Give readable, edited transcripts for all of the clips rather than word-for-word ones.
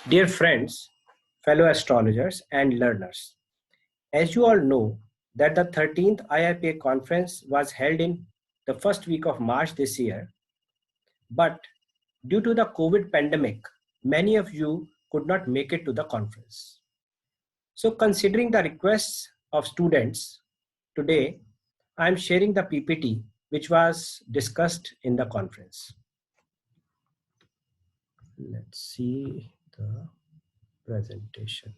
Dear friends, fellow astrologers and learners, as you all know that the 13th IIPA conference was held in the first week of March this year, but due to the COVID pandemic, many of you could not make it to the conference. So considering the requests of students, today I am sharing the PPT which was discussed in the conference. Let's see the presentation.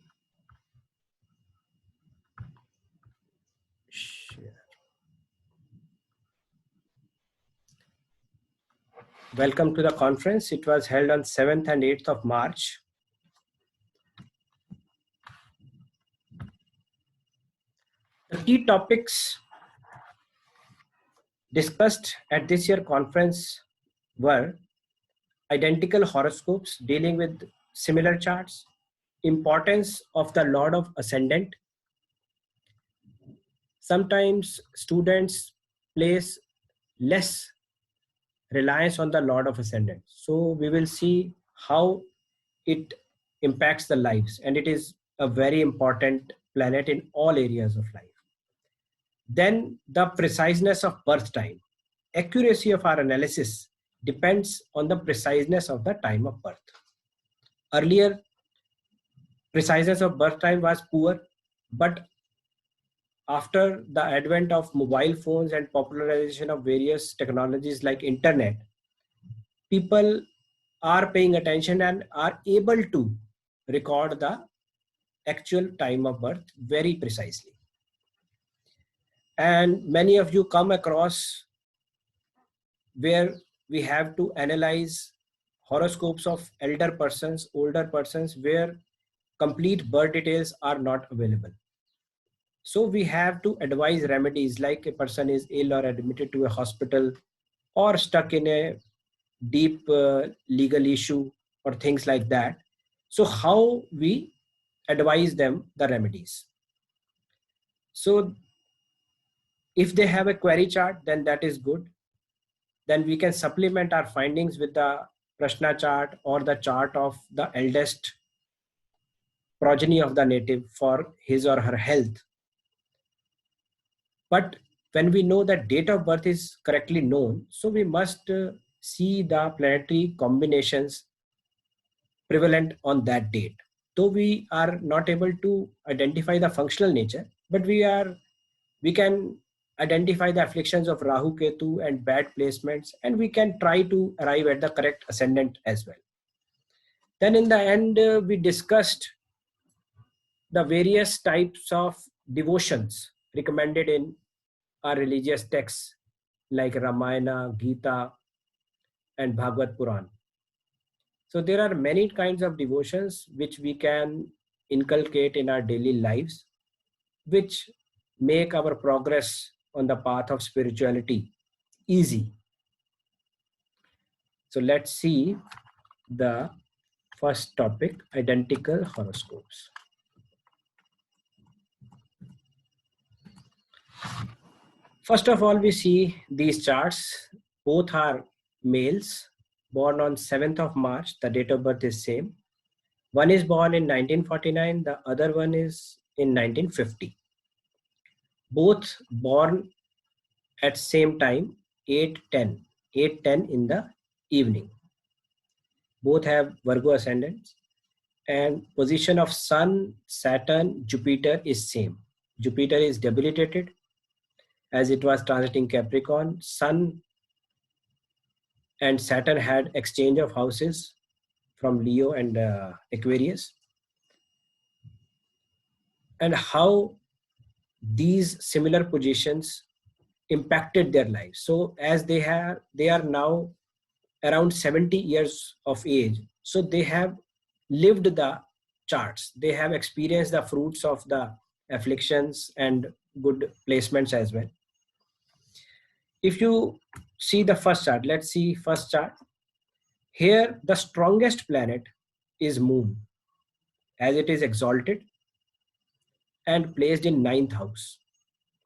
Share. Welcome to the conference. It was held on 7th and 8th of March. The key topics discussed at this year's conference were identical horoscopes dealing with similar charts, importance of the Lord of Ascendant. Sometimes students place less reliance on the Lord of Ascendant. So we will see how it impacts the lives, and it is a very important planet in all areas of life. Then the preciseness of birth time. Accuracy of our analysis depends on the preciseness of the time of birth. Earlier, preciseness of birth time was poor, but after the advent of mobile phones and popularization of various technologies like internet, people are paying attention and are able to record the actual time of birth very precisely. And many of you come across where we have to analyze horoscopes of elder persons, older persons, where complete birth details are not available. So we have to advise remedies, like a person is ill or admitted to a hospital or stuck in a deep legal issue or things like that. So how we advise them the remedies. So if they have a query chart, then that is good. Then we can supplement our findings with the Prashna chart or the chart of the eldest progeny of the native for his or her health. But when we know that date of birth is correctly known, so we must see the planetary combinations prevalent on that date. Though we are not able to identify the functional nature, but we can identify the afflictions of Rahu, Ketu and bad placements, and we can try to arrive at the correct ascendant as well. Then in the end, we discussed the various types of devotions recommended in our religious texts like Ramayana, Gita and Bhagavad Puran. So there are many kinds of devotions which we can inculcate in our daily lives, which make our progress on the path of spirituality easy. So let's see the first topic, identical horoscopes. First of all, we see these charts. Both are males born on 7th of March. The date of birth is same. One is born in 1949, the other one is in 1950. Both born at same time, 8:10 in the evening. Both have Virgo ascendants, and position of Sun, Saturn, Jupiter is same. Jupiter is debilitated as it was transiting Capricorn. Sun and Saturn had exchange of houses from Leo and Aquarius. And how these similar positions impacted their lives. So as they are now around 70 years of age, so they have lived the charts, they have experienced the fruits of the afflictions and good placements as well. If you see the first chart, let's see first chart. Here the strongest planet is Moon, as it is exalted and placed in 9th house.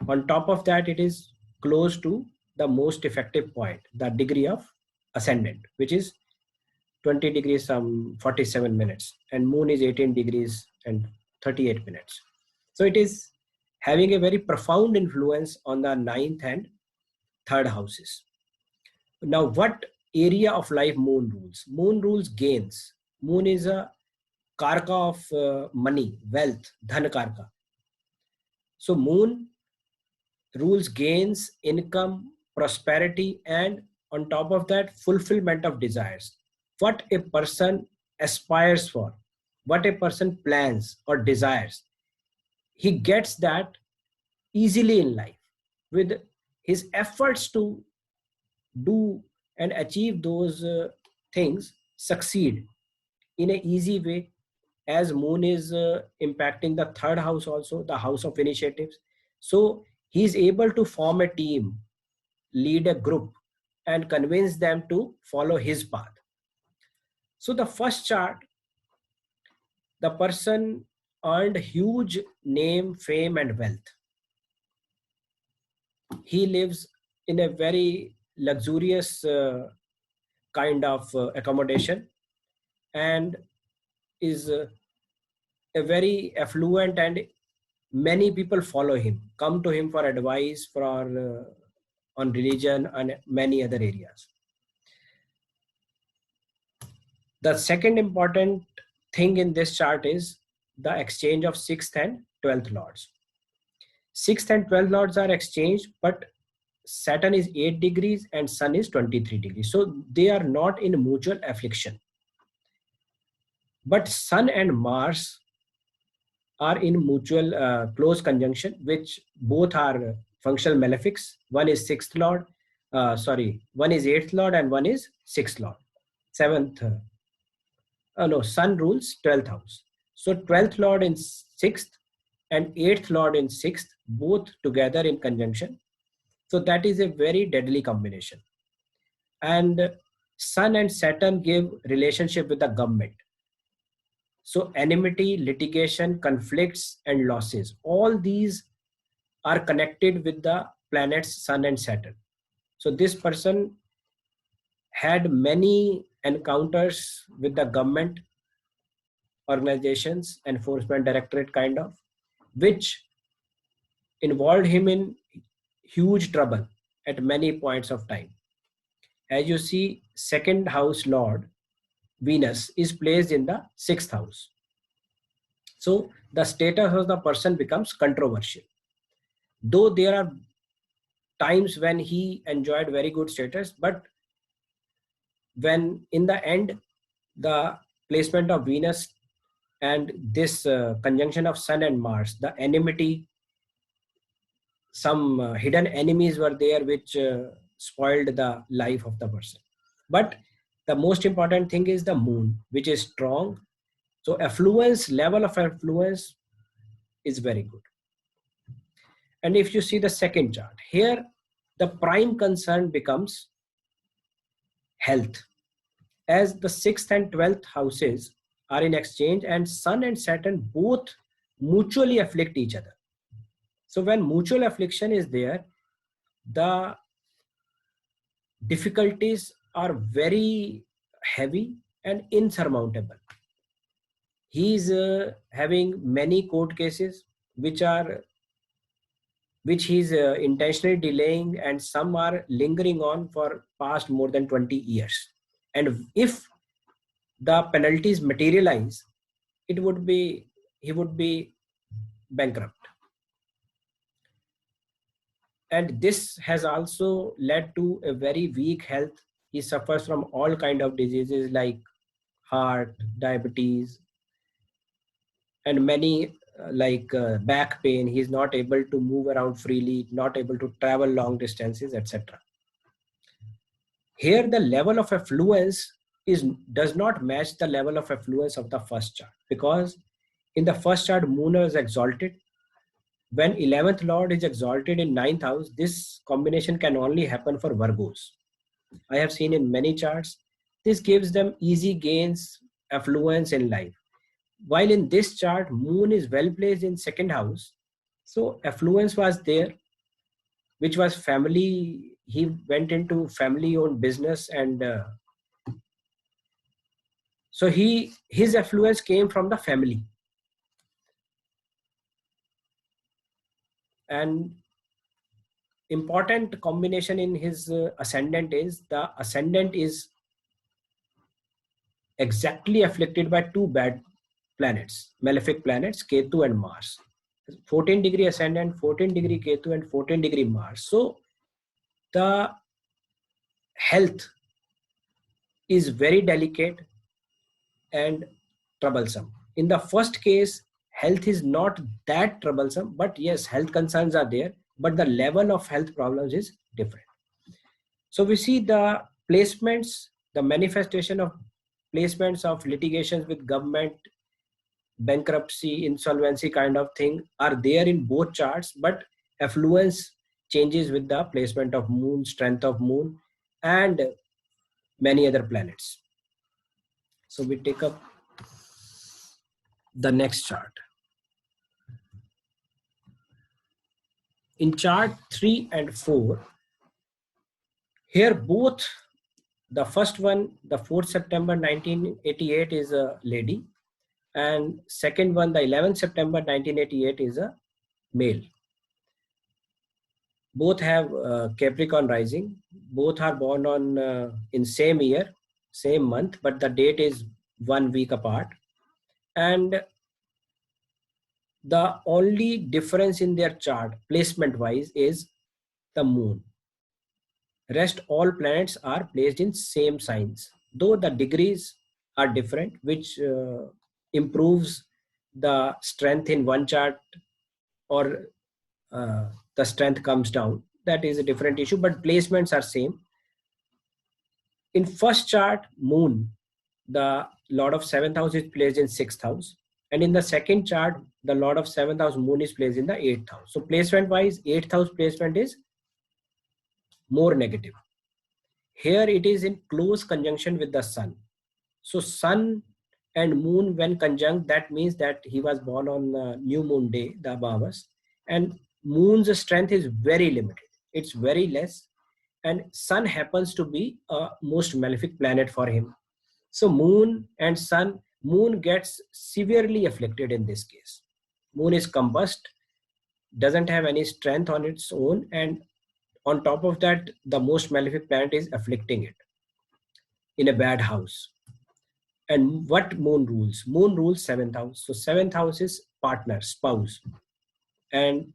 On top of that, it is close to the most effective point, the degree of ascendant, which is 20 degrees some 47 minutes, and moon is 18 degrees and 38 minutes. So it is having a very profound influence on the ninth and third houses. Now, what area of life moon rules? Moon rules gains. Moon is a karka of money, wealth, dhan karka. So moon rules gains, income, prosperity, and on top of that, fulfillment of desires. What a person aspires for, what a person plans or desires, he gets that easily in life with his efforts to do and achieve those things, succeed in an easy way, as moon is impacting the third house, also the house of initiatives. So he is able to form a team, lead a group, and convince them to follow his path. So the first chart, the person earned huge name, fame, and wealth. He lives in a very luxurious kind of accommodation, and is a very affluent, and many people follow him, come to him for advice for on religion and many other areas. The second important thing in this chart is the exchange of 6th and 12th lords. 6th and 12th lords are exchanged, but Saturn is 8 degrees and Sun is 23 degrees. So they are not in mutual affliction. But Sun and Mars are in mutual close conjunction, which both are functional malefics. One is 6th lord, one is 8th lord and one is 6th lord. 7th, Sun rules 12th house. So 12th lord in 6th and 8th lord in 6th, both together in conjunction. So that is a very deadly combination. And Sun and Saturn give relationship with the government. So enmity, litigation, conflicts, and losses, all these are connected with the planets Sun and Saturn. So this person had many encounters with the government organizations, enforcement directorate kind of, which involved him in huge trouble at many points of time. As you see, second house lord Venus is placed in the 6th house. So the status of the person becomes controversial. Though there are times when he enjoyed very good status, but when in the end the placement of Venus and this conjunction of Sun and Mars, the enmity, some hidden enemies were there which spoiled the life of the person. But the most important thing is the moon, which is strong. So affluence, level of affluence is very good. And if you see the second chart, here the prime concern becomes health, as the 6th and 12th houses are in exchange and Sun and Saturn both mutually afflict each other. So when mutual affliction is there, the difficulties are very heavy and insurmountable. He is having many court cases which he is intentionally delaying, and some are lingering on for past more than 20 years. And if the penalties materialize, he would be bankrupt. And this has also led to a very weak health. He suffers from all kind of diseases like heart, diabetes, and many back pain. He is not able to move around freely, not able to travel long distances, etc. Here the level of affluence does not match the level of affluence of the first chart, because in the first chart moon is exalted. When 11th lord is exalted in 9th house, this combination can only happen for Virgos. I have seen in many charts. This gives them easy gains, affluence in life. While in this chart, moon is well placed in 2nd house. So affluence was there, which was family. He went into family owned business and So his affluence came from the family. And important combination in his ascendant is the ascendant is exactly afflicted by two bad planets, malefic planets, Ketu and Mars. 14 degree ascendant, 14 degree Ketu and 14 degree Mars. So the health is very delicate and troublesome. In the first case, health is not that troublesome, but yes, health concerns are there, but the level of health problems is different. So we see the placements, the manifestation of placements of litigations with government, bankruptcy, insolvency kind of thing are there in both charts, but affluence changes with the placement of moon, strength of moon, and many other planets. So we take up the next chart. In chart 3 and 4, here both, the first one, the 4th September 1988 is a lady, and second one, the 11th September 1988 is a male. Both have Capricorn rising. Both are born on in same year, same month, but the date is 1 week apart. And the only difference in their chart, placement wise, is the moon. Rest all planets are placed in same signs, though the degrees are different, which improves the strength in one chart, or the strength comes down. That is a different issue, but placements are same. In first chart, moon, the lord of 7th house is placed in 6th house, and in the second chart, the lord of 7th house moon is placed in the 8th house. So placement wise, 8th house placement is more negative. Here it is in close conjunction with the sun. So sun and moon when conjunct, that means that he was born on new moon day, the Amavas, and moon's strength is very limited. It's very less, and sun happens to be a most malefic planet for him. So moon and sun, moon gets severely afflicted in this case. Moon is combust, doesn't have any strength on its own, and on top of that, the most malefic planet is afflicting it in a bad house. And what moon rules? Moon rules 7th house. So 7th house is partner, spouse. And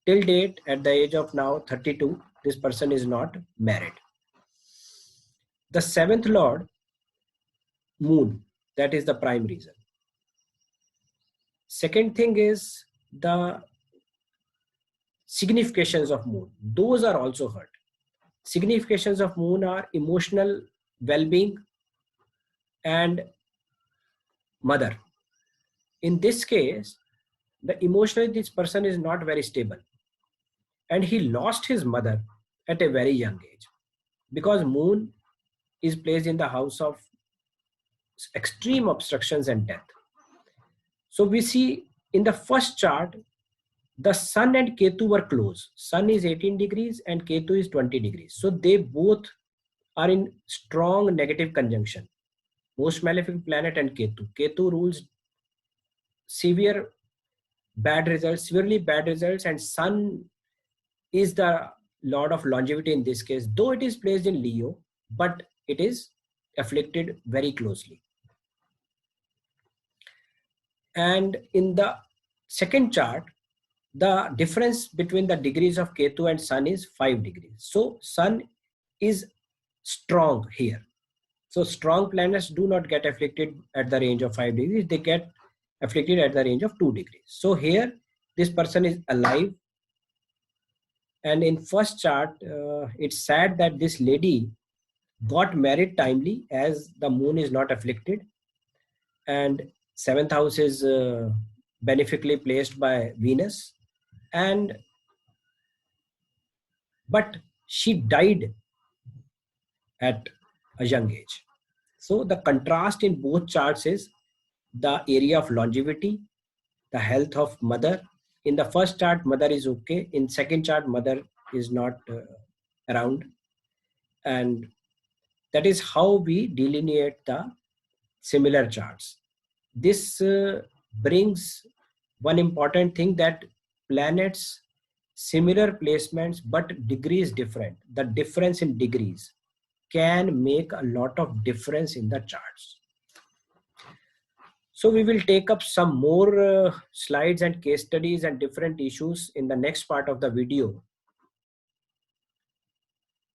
till date, at the age of now 32, this person is not married. The 7th lord, moon, that is the prime reason. Second thing is the significations of moon. Those are also hurt. Significations of moon are emotional well-being and mother. In this case, the emotionally this person is not very stable, and he lost his mother at a very young age, because moon is placed in the house of extreme obstructions and death. So we see in the first chart, the sun and Ketu were close. Sun is 18 degrees and Ketu is 20 degrees. So they both are in strong negative conjunction. Most malefic planet and Ketu. Ketu rules severe bad results, severely bad results, and sun is the lord of longevity in this case, though it is placed in Leo, but it is afflicted very closely. And in the second chart, the difference between the degrees of Ketu and sun is 5 degrees. So sun is strong here. So strong planets do not get afflicted at the range of 5 degrees. They get afflicted at the range of 2 degrees. So here, this person is alive. And in first chart, it's sad that this lady got married timely, as the moon is not afflicted. And 7th house is beneficially placed by Venus. But she died at a young age. So the contrast in both charts is the area of longevity, the health of mother. In the first chart, mother is okay. In second chart, mother is not around. And that is how we delineate the similar charts. This brings one important thing, that planets similar placements but degrees different. The difference in degrees can make a lot of difference in the charts. So we will take up some more slides and case studies and different issues in the next part of the video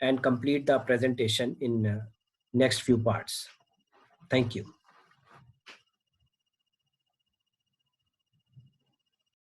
and complete the presentation in next few parts. Thank you.